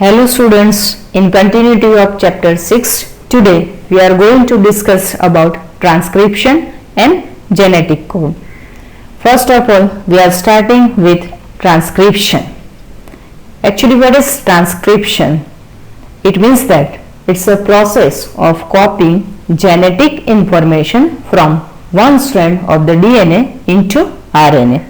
Hello students, in continuity of chapter 6, today we are going to discuss about transcription and genetic code. First of all, we are starting with transcription. Actually, what is transcription? It means that it's a process of copying genetic information from one strand of the DNA into RNA.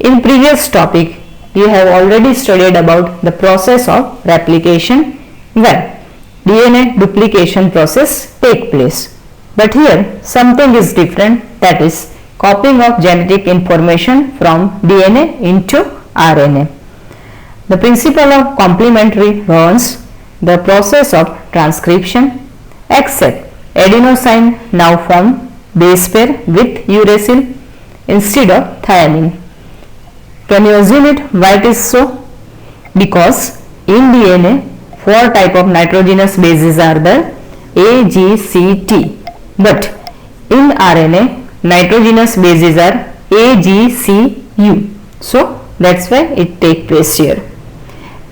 In previous topic, you have already studied about the process of replication where DNA duplication process take place. But here something is different, that is copying of genetic information from DNA into RNA. The principle of complementary governs the process of transcription, except adenosine now form base pair with uracil instead of thymine. Can you assume it why it is so? Because in DNA, four type of nitrogenous bases are there, A, G, C, T. But in RNA, nitrogenous bases are A, G, C, U. So that's why it take place here.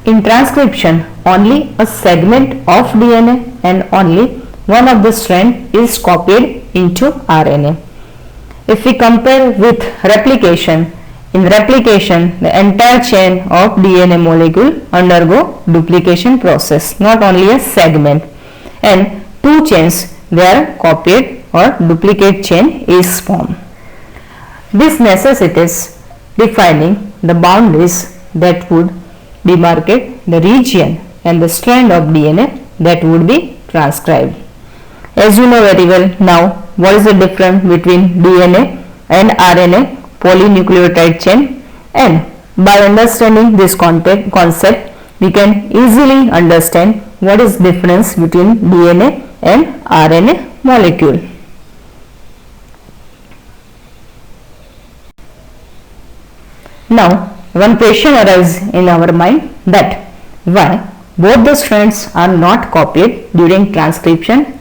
In transcription, only a segment of DNA and only one of the strand is copied into RNA. If we compare with replication, in replication, the entire chain of DNA molecule undergo duplication process, not only a segment, and two chains they are copied or duplicate chain is formed. This necessitates defining the boundaries that would demarcate the region and the strand of DNA that would be transcribed. As you know very well now, what is the difference between DNA and RNA polynucleotide chain, and by understanding this concept we can easily understand what is difference between DNA and RNA molecule. Now one question arises in our mind that why both the strands are not copied during transcription.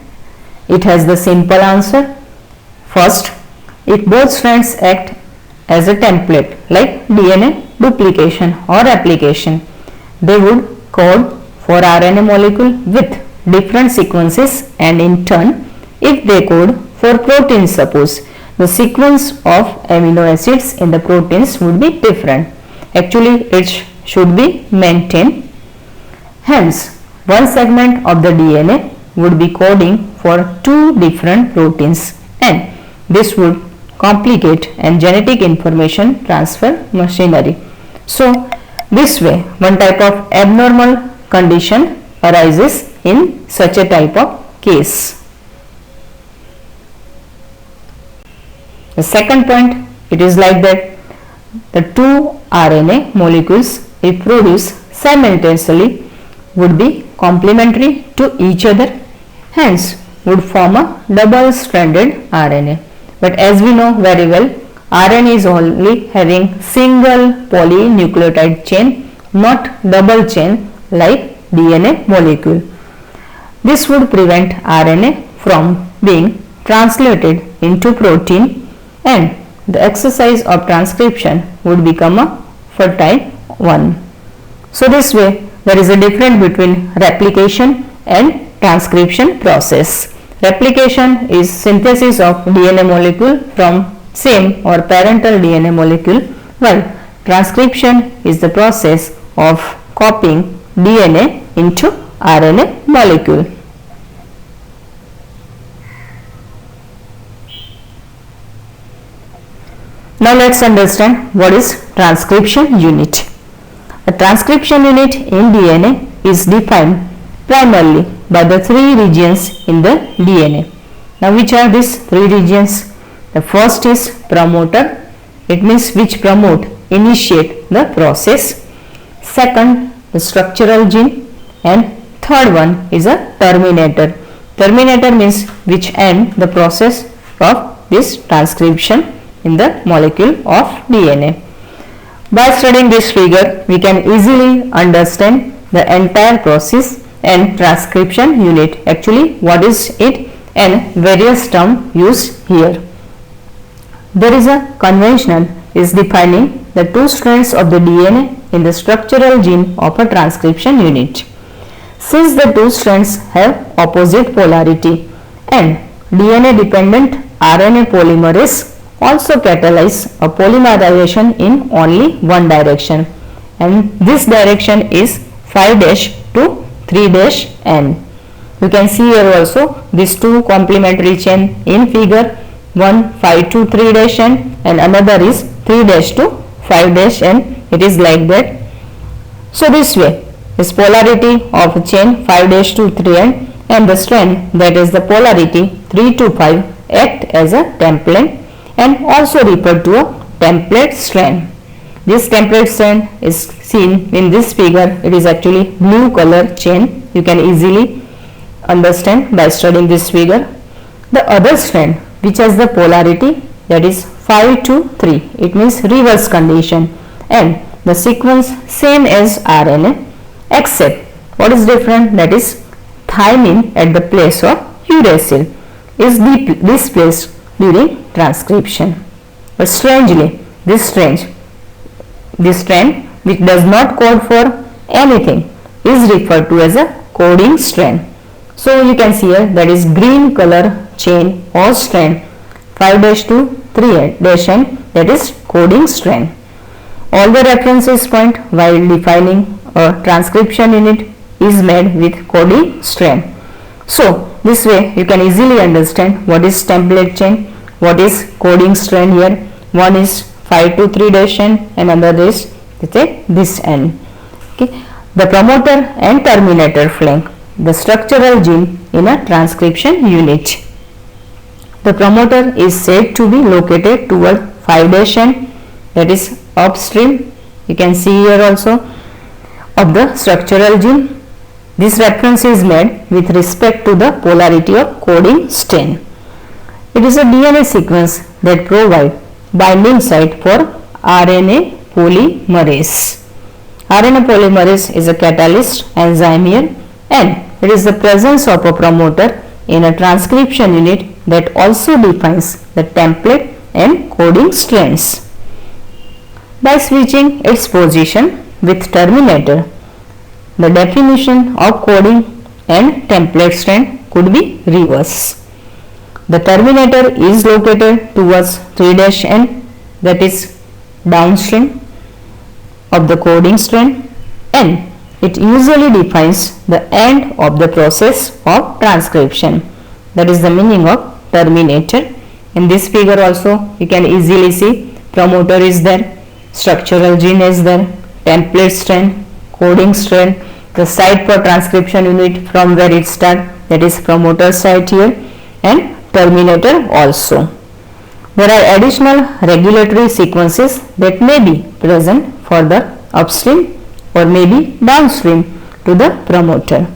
It has the simple answer. First, if both strands act as a template like DNA duplication or replication, they would code for RNA molecule with different sequences, and in turn if they code for proteins, suppose the sequence of amino acids in the proteins would be different. Actually it should be maintained. Hence one segment of the DNA would be coding for two different proteins, and this would complicate and genetic information transfer machinery. So this way one type of abnormal condition arises in such a type of case. The second point, it is like that the two RNA molecules if produced simultaneously would be complementary to each other, hence would form a double-stranded RNA. But as we know very well, RNA is only having single polynucleotide chain, not double chain like DNA molecule. This would prevent RNA from being translated into protein, and the exercise of transcription would become a fertile one. So this way there is a difference between replication and transcription process. Replication is synthesis of DNA molecule from same or parental DNA molecule, while transcription is the process of copying DNA into RNA molecule. Now let's understand what is transcription unit. A transcription unit in DNA is defined primarily by the three regions in the DNA. Now which are these three regions? The first is promoter, it means which promote, initiate the process. Second, the structural gene, and third one is a terminator. Terminator means which end the process of this transcription in the molecule of DNA. By studying this figure, we can easily understand the entire process and transcription unit, actually what is it, and various terms used here. There is a convention is defining the two strands of the DNA in the structural gene of a transcription unit. Since the two strands have opposite polarity and DNA dependent RNA polymerase also catalyze a polymerization in only one direction, and this direction is 5' to 3'N. You can see here also these two complementary chain in figure, one 5 to 3'N and another is 3' to 5'N. It is like that. So this way, this polarity of chain 5' to 3'N and the strand, that is the polarity 3 to 5, act as a template and also referred to a template strand. This template strand is seen in this figure. It is actually blue color chain. You can easily understand by studying this figure. The other strand which has the polarity, that is 5 to 3, it means reverse condition, and the sequence same as RNA, except what is different, that is thymine at the place of uracil is displaced during transcription. But strangely, this strand which does not code for anything is referred to as a coding strand. So you can see here, that is green color chain or strand 5' to 3'N, that is coding strand. All the references point while defining a transcription unit is made with coding strand. So this way you can easily understand what is template chain, what is coding strand here. One is 5 to 3'N and another is this N. Okay. The promoter and terminator flank the structural gene in a transcription unit. The promoter is said to be located toward 5'N, that is upstream. You can see here also of the structural gene. This reference is made with respect to the polarity of coding strand. It is a DNA sequence that provides binding site for RNA polymerase. RNA polymerase is a catalyst enzyme here, and it is the presence of a promoter in a transcription unit that also defines the template and coding strands. By switching its position with terminator, the definition of coding and template strand could be reversed. The terminator is located towards 3'N, that is downstream of the coding strand, and it usually defines the end of the process of transcription. That is the meaning of terminator. In this figure also you can easily see promoter is there, structural gene is there, template strand, coding strand, the site for transcription unit from where it starts, that is promoter site here, and terminator also. There are additional regulatory sequences that may be present further upstream or maybe downstream to the promoter.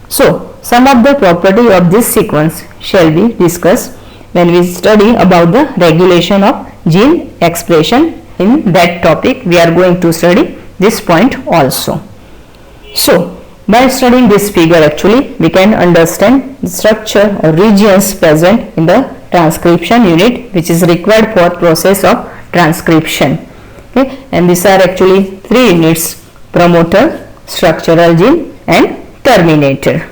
So some of the property of this sequence shall be discussed when we study about the regulation of gene expression. In that topic we are going to study this point also. So by studying this figure, actually we can understand the structure or regions present in the transcription unit which is required for process of transcription. Okay, and these are actually three units: promoter, structural gene and terminator.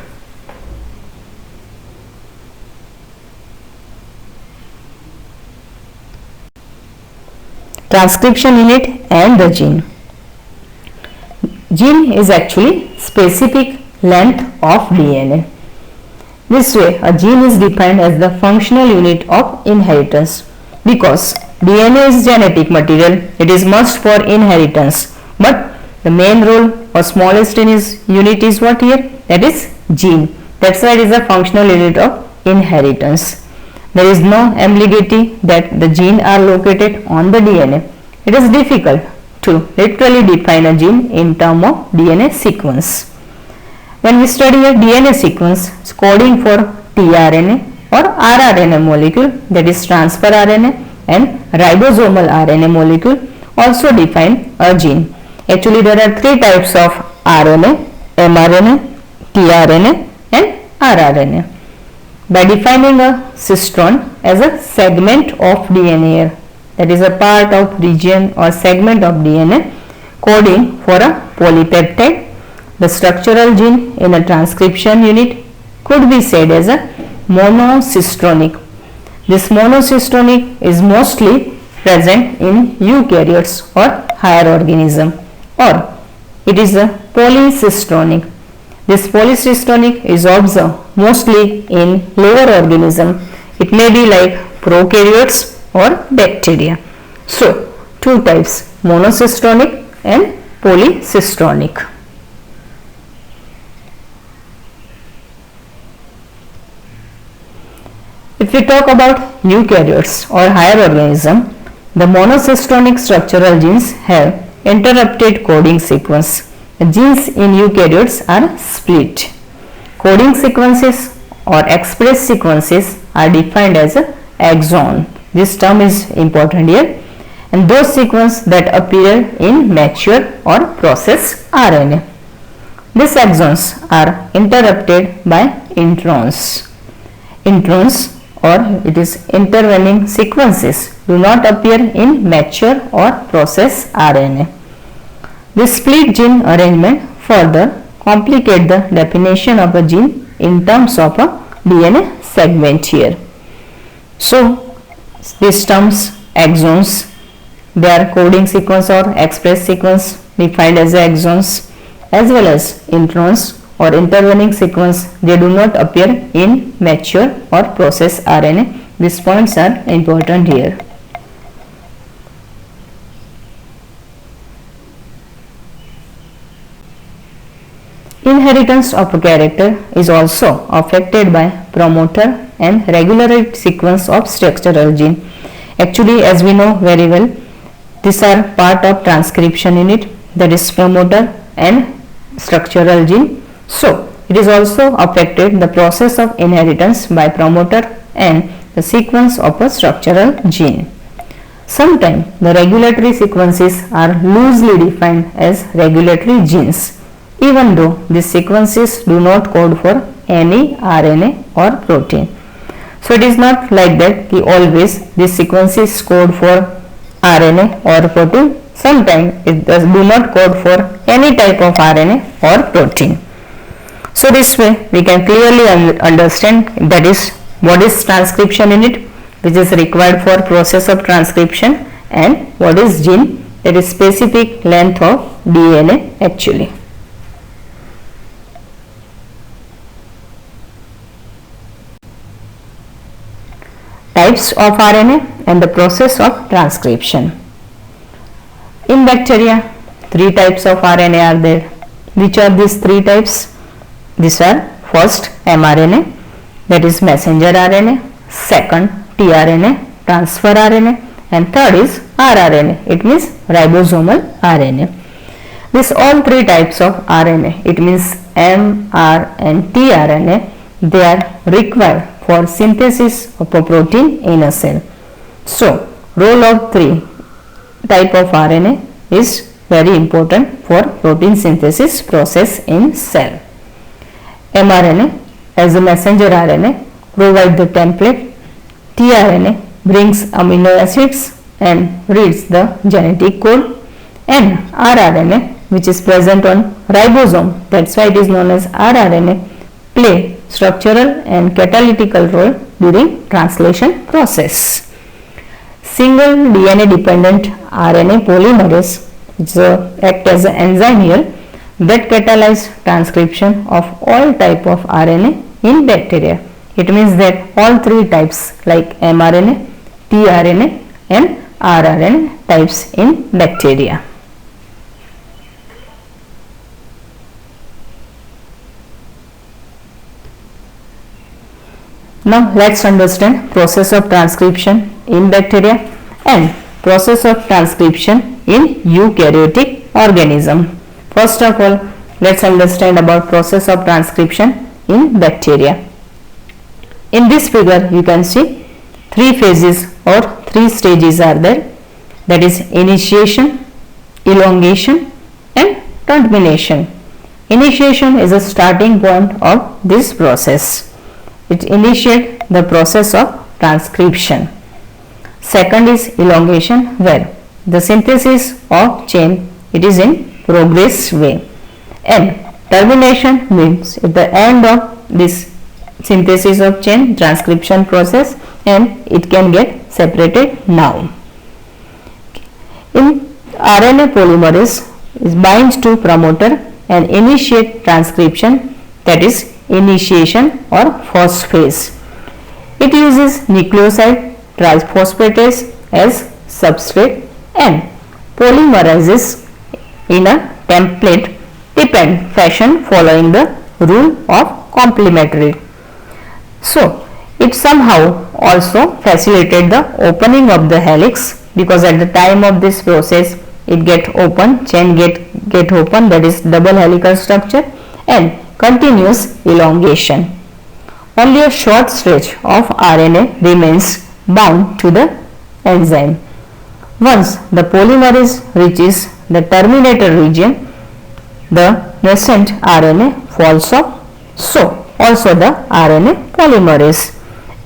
Transcription unit and the gene. Gene is actually specific length of DNA. This way a gene is defined as the functional unit of inheritance. Because DNA is genetic material, it is must for inheritance, but the main role or smallest unit is what here? That is gene. That's why it is a functional unit of inheritance. There is no ambiguity that the gene are located on the DNA. It is difficult to literally define a gene in terms of DNA sequence. When we study a DNA sequence, it's coding for tRNA or rRNA molecule, that is transfer RNA, and ribosomal RNA molecule also define a gene. Actually there are three types of RNA: mRNA, tRNA and rRNA. By defining a cistron as a segment of DNA, that is a part of region or segment of DNA coding for a polypeptide. The structural gene in a transcription unit could be said as a monocistronic. This monocistronic is mostly present in eukaryotes or higher organism, or it is a polycistronic. This polycistronic is observed mostly in lower organism. It may be like prokaryotes or bacteria. So, two types, monocistronic and polycistronic. If we talk about eukaryotes or higher organism, the monocistronic structural genes have interrupted coding sequence. The genes in eukaryotes are split. Coding sequences or express sequences are defined as an exon. This term is important here. And those sequences that appear in mature or processed RNA. These exons are interrupted by introns. Introns, or it is intervening sequences, do not appear in mature or processed RNA. This split gene arrangement further complicate the definition of a gene in terms of a DNA segment here. So, these terms exons, they are coding sequence or express sequence defined as exons, as well as introns or intervening sequence, they do not appear in mature or processed RNA. These points are important here. Inheritance of a character is also affected by promoter and regulatory sequence of structural gene. Actually, as we know very well, these are part of transcription unit, that is promoter and structural gene. So, it is also affected the process of inheritance by promoter and the sequence of a structural gene. Sometimes the regulatory sequences are loosely defined as regulatory genes, even though these sequences do not code for any RNA or protein. So, it is not like that कि always these sequences code for RNA or protein. Sometimes it do not code for any type of RNA or protein. So, this way we can clearly understand that is what is transcription unit, which is required for process of transcription, and what is gene, that is specific length of DNA actually. Types of RNA and the process of transcription. In bacteria, 3 types of RNA are there. Which are these 3 types? These are first mRNA, that is messenger RNA, second tRNA, transfer RNA, and third is rRNA, it means ribosomal RNA. These all 3 types of RNA, it means M, R and tRNA, they are required for synthesis of a protein in a cell. So, role of 3 type of RNA is very important for protein synthesis process in cell. mRNA as a messenger RNA provides the template, tRNA brings amino acids and reads the genetic code, and rRNA, which is present on ribosome, that's why it is known as rRNA, play structural and catalytical role during translation process. Single DNA dependent RNA polymerase, which act as an enzyme here, that catalyze transcription of all type of RNA in bacteria. It means that all 3 types like mRNA, tRNA and rRNA types in bacteria. Now let's understand process of transcription in bacteria and process of transcription in eukaryotic organism. First of all, let's understand about process of transcription in bacteria. In this figure, you can see 3 phases or 3 stages are there, that is initiation, elongation and termination. Initiation is a starting point of this process. It initiates the process of transcription. Second is elongation, where the synthesis of chain it is in progress way. And termination means at the end of this synthesis of chain transcription process, and it can get separated now. In RNA polymerase is binds to promoter and initiate transcription, that is initiation or first phase. It uses nucleoside triphosphatase as substrate and polymerizes in a template dependent fashion following the rule of complementary. So it somehow also facilitated the opening of the helix, because at the time of this process it get open, chain get open, that is double helical structure, and continuous elongation. Only a short stretch of RNA remains bound to the enzyme. Once the polymerase reaches the terminator region, the nascent RNA falls off, so also the RNA polymerase.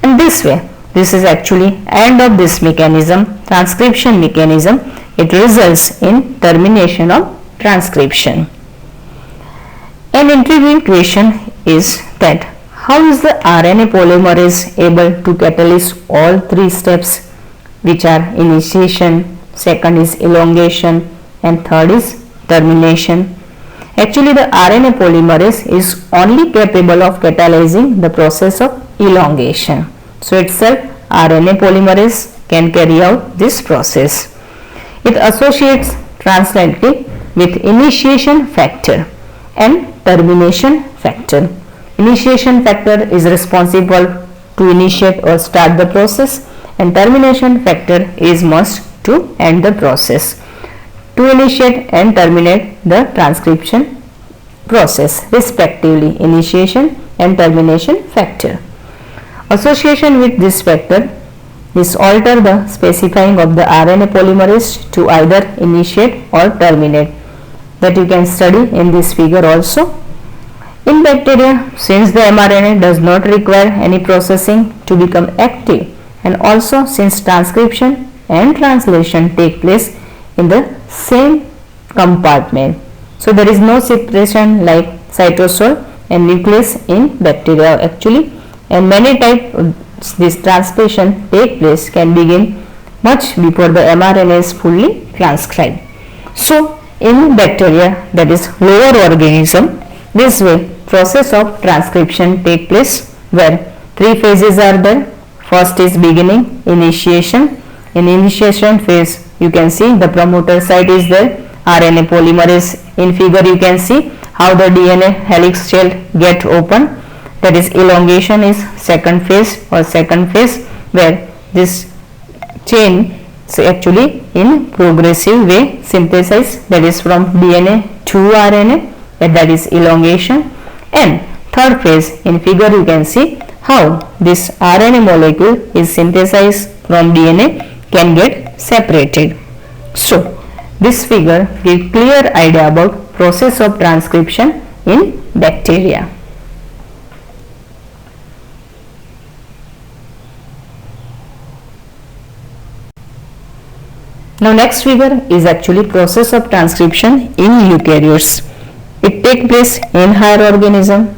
And this way, this is actually end of this mechanism, transcription mechanism. It results in termination of transcription. An intriguing question is that how is the RNA polymerase able to catalyze all three steps, which are initiation, second is elongation, and third is termination? Actually, the RNA polymerase is only capable of catalyzing the process of elongation. So itself RNA polymerase can carry out this process. It associates transiently with initiation factor and termination factor. Initiation factor is responsible to initiate or start the process, and termination factor is must to end the process, to initiate and terminate the transcription process respectively, initiation and termination factor. Association with this factor is alter the specifying of the RNA polymerase to either initiate or terminate, that you can study in this figure also. In bacteria, since the mRNA does not require any processing to become active, and also since transcription and translation take place in the same compartment, so there is no separation like cytosol and nucleus in bacteria actually, and many types this transcription take place can begin much before the mRNA is fully transcribed. So in bacteria, that is lower organism, this way process of transcription take place where three phases are there. First is beginning, initiation. In initiation phase you can see the promoter site is there, RNA polymerase. In figure you can see how the DNA helix shell get open, that is elongation is second phase where this chain is actually in progressive way synthesized, that is from DNA to RNA, that is elongation. And third phase, in figure you can see how this RNA molecule is synthesized from DNA can get separated. So this figure gives clear idea about process of transcription in bacteria. Now next figure is actually process of transcription in eukaryotes. It takes place in higher organism,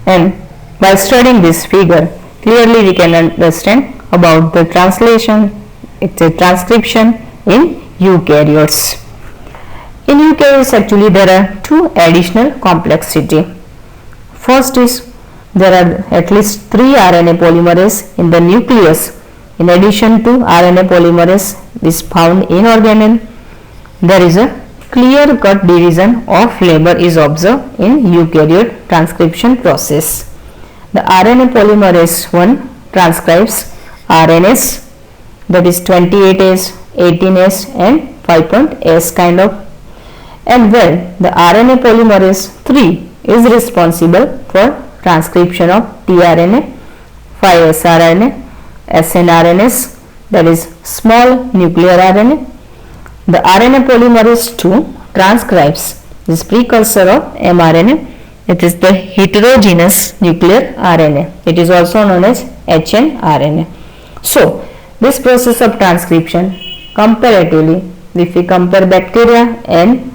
and by studying this figure clearly we can understand about the transcription in eukaryotes. In eukaryotes actually there are two additional complexity. First is there are at least 3 RNA polymerase in the nucleus. In addition to RNA polymerase is found in organelle, there is a clear cut division of labor is observed in eukaryote transcription process. The RNA polymerase 1 transcribes RNAs, that is 28S, 18S and 5'S kind of, and where the RNA polymerase 3 is responsible for transcription of tRNA, 5sRNA, snRNAs, that is small nuclear RNA. The RNA polymerase 2 transcribes this precursor of mRNA, it is the heterogeneous nuclear RNA. It is also known as hnRNA. So this process of transcription comparatively, if we compare bacteria and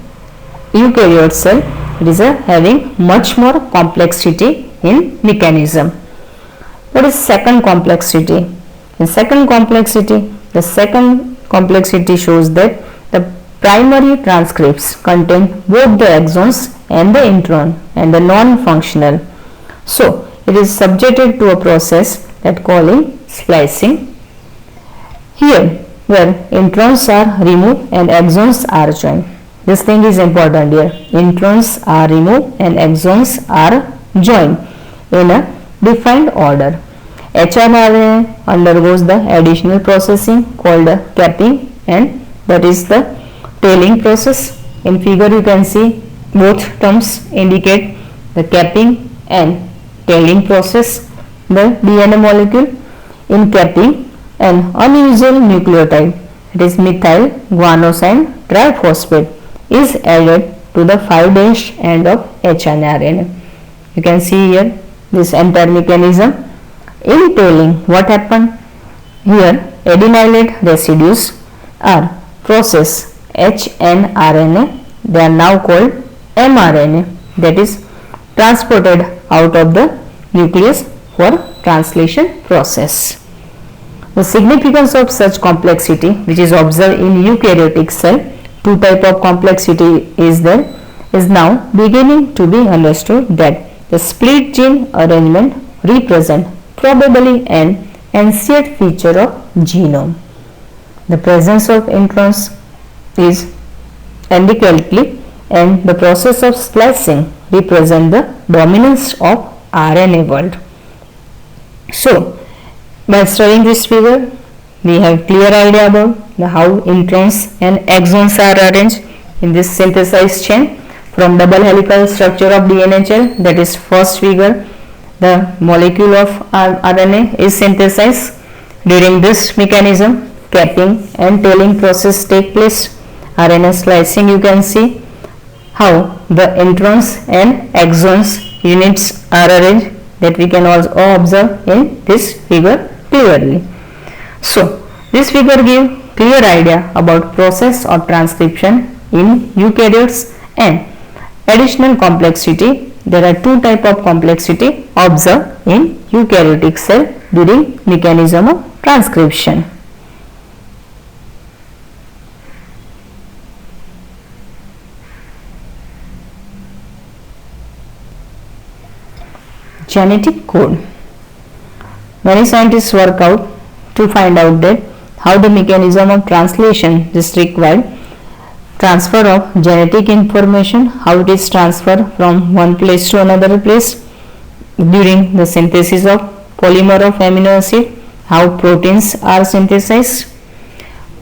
eukaryote cell, it is having much more complexity in mechanism. What is second complexity? In second complexity, the second complexity shows that the primary transcripts contain both the exons and the intron and the non-functional. So it is subjected to a process that calling splicing. Here where introns are removed and exons are joined. This thing is important here. Introns are removed and exons are joined in a defined order. hRNA undergoes the additional processing called capping, and that is the tailing process. In figure you can see both terms indicate the capping and tailing process. The DNA molecule in capping, an unusual nucleotide, it is methyl guanosine triphosphate, is added to the 5' end of hRNA. You can see here this entire mechanism. In tailing, what happened? Here adenylate residues are processed hnRNA, they are now called mRNA, that is transported out of the nucleus for translation process. The significance of such complexity, which is observed in eukaryotic cell, two type of complexity is there, is now beginning to be understood that the split gene arrangement represent probably an ancient feature of genome. The presence of introns is endothelin and the process of splicing represent the dominance of RNA world. So by studying this figure, we have clear idea about how introns and exons are arranged in this synthesized chain from double helical structure of DNA cell. That is first figure. The molecule of RNA is synthesized. During this mechanism, capping and tailing process take place. RNA splicing, you can see how the introns and exons units are arranged, that we can also observe in this figure clearly. So this figure gives clear idea about process of transcription in eukaryotes and additional complexity. There are two type of complexity observed in eukaryotic cell during mechanism of transcription. Genetic code. Many scientists work out to find out that how the mechanism of translation is required, transfer of genetic information, how it is transferred from one place to another place during the synthesis of polymer of amino acid, how proteins are synthesized.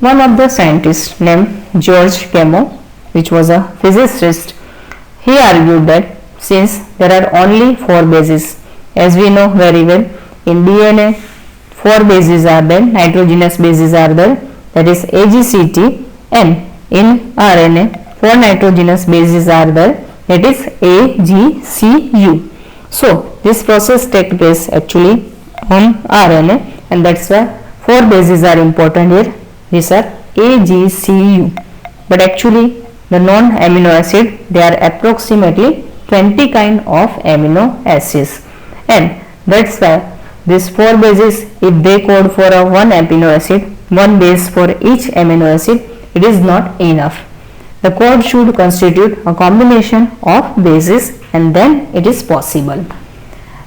One of the scientists named George Camo, which was a physicist, he argued that since there are only 4 bases, as we know very well, in DNA 4 bases are there, nitrogenous bases are there, that is AGCT, and in RNA 4 nitrogenous bases are there, that is AGCU. So this process takes place actually on RNA, and that's why 4 bases are important here. These are AGCU, but actually the non-amino acid, they are approximately 20 kind of amino acids, and that's why these 4 bases, if they code for a one amino acid, one base for each amino acid, it is not enough. The code should constitute a combination of bases, and then it is possible.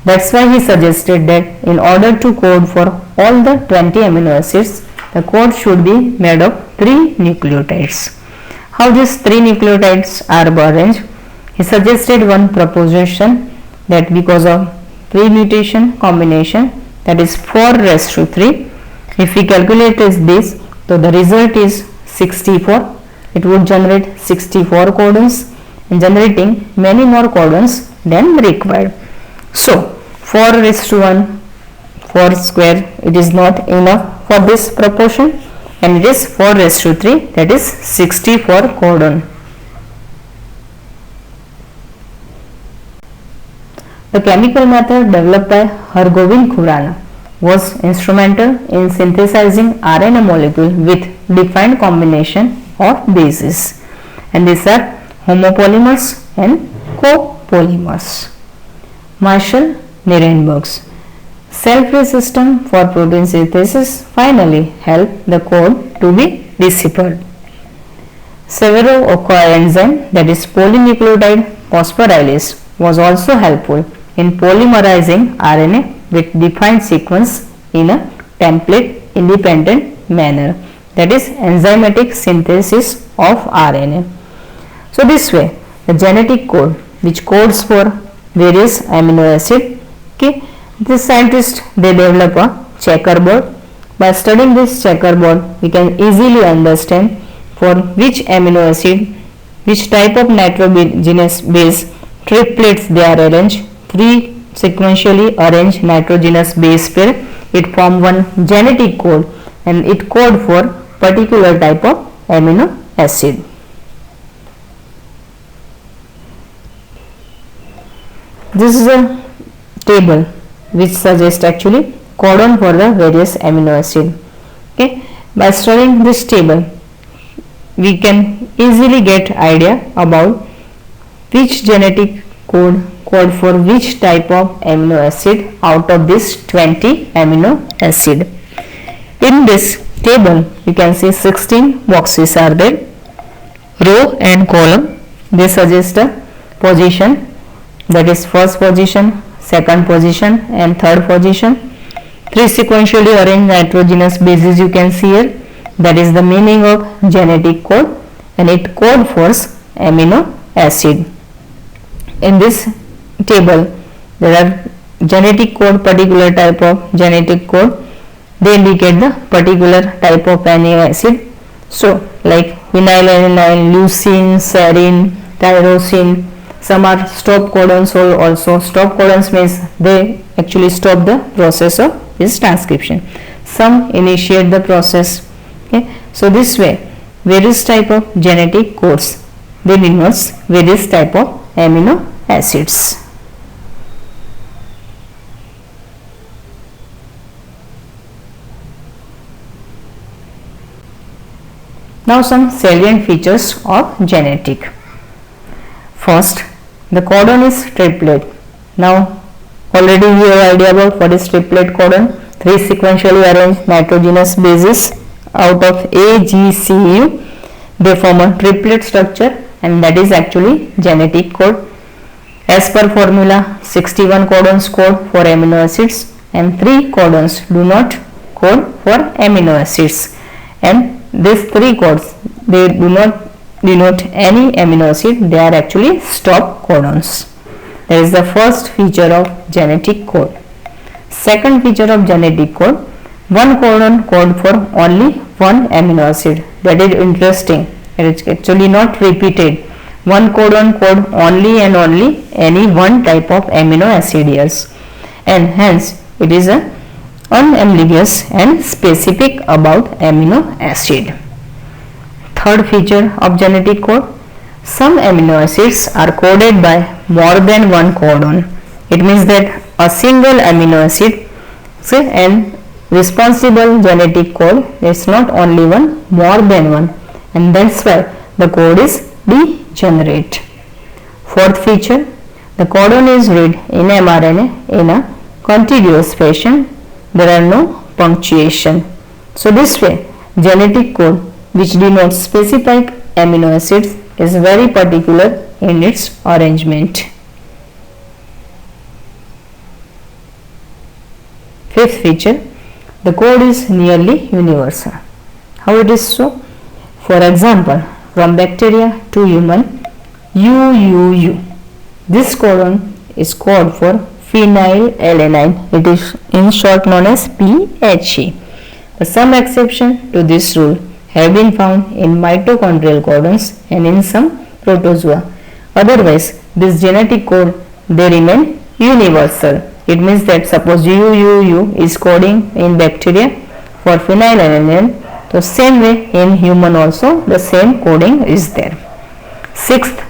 That's why he suggested that in order to code for all the 20 amino acids, the code should be made of 3 nucleotides. How these 3 nucleotides are arranged? He suggested one proposition that because of pre-mutation combination, that is 4^3, if we calculate this, so the result is 64. It would generate 64 codons, and generating many more codons than required. So 4:1, 4 square, it is not enough for this proportion, and it is 4:3, that is 64 codon. The chemical method developed by Hargobind Khurana was instrumental in synthesizing RNA molecule with defined combination of bases, and these are homopolymers and copolymers. Marshall-Nirenberg's cell-free system for protein synthesis finally helped the code to be deciphered. Severo coenzyme, that is polynucleotide phosphorylase, was also helpful in polymerizing RNA with defined sequence in a template independent manner, that is enzymatic synthesis of RNA. So this way the genetic code which codes for various amino acid, okay, the scientists they develop a checkerboard. By studying this checkerboard we can easily understand for which amino acid, which type of nitrogenous base triplets they are arranged. 3 sequentially arranged nitrogenous base pair, it form one genetic code and it code for particular type of amino acid. This is a table which suggests actually codon for the various amino acid. Okay, by studying this table we can easily get idea about which genetic code for which type of amino acid out of this 20 amino acid. In this table you can see 16 boxes are there, row and column. They suggest a position, that is first position, second position and third position. 3 sequentially arranged nitrogenous bases you can see here, that is the meaning of genetic code, and it code for amino acid. In this table there are genetic code, particular type of genetic code, they indicate the particular type of amino acid. So like phenylalanine, leucine, serine, tyrosine, some are stop codons also. Stop codons means they actually stop the process of this transcription. Some initiate the process. Okay, so this way various type of genetic codes they denotes various type of amino acids. Now some salient features of genetic. First, the codon is triplet. Now already we have idea about what is triplet codon. 3 sequentially arranged nitrogenous bases out of A, G, C, U. They form a triplet structure and that is actually genetic code. As per formula, 61 codons code for amino acids and 3 codons do not code for amino acids, and these 3 codes they do not denote any amino acid, they are actually stop codons. That is the first feature of genetic code. Second feature of genetic code, one codon code for only one amino acid. That is interesting. It is actually not repeated. One codon code only and only any one type of amino acid here, and hence it is a unambiguous and specific about amino acid. Third feature of genetic code, some amino acids are coded by more than one codon. It means that a single amino acid and responsible genetic code is not only one, more than one, and that's why the code is degenerate. Fourth feature, the codon is read in mRNA in a contiguous fashion. There are no punctuation. So this way genetic code which denotes specific amino acids is very particular in its arrangement. Fifth feature, the code is nearly universal. How it is so? For example, from bacteria to human, UUU. This codon is code for phenylalanine. It is in short known as PHE. Some exception to this rule have been found in mitochondrial codons and in some protozoa. Otherwise, this genetic code they remain universal. It means that suppose UUU is coding in bacteria for phenylalanine, so same way in human also the same coding is there. Sixth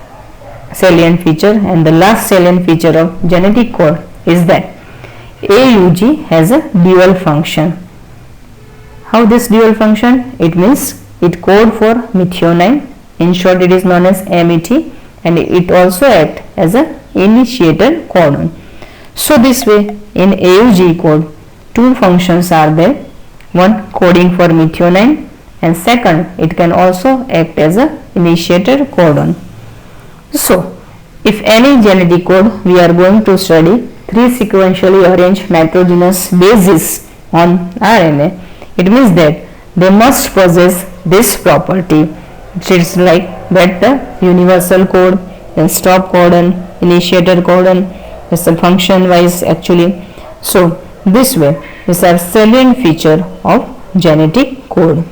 salient feature and the last salient feature of genetic code is that AUG has a dual function. How this dual function? It means it code for methionine, in short it is known as MET, and it also acts as a initiator codon. So this way in AUG code two functions are there, one coding for methionine and second it can also act as a initiator codon. So if any genetic code we are going to study three sequentially arranged nitrogenous bases on RNA, it means that they must possess this property. It is like that the universal code, then stop codon, initiator codon, is a function wise actually. So this way these are salient feature of genetic code.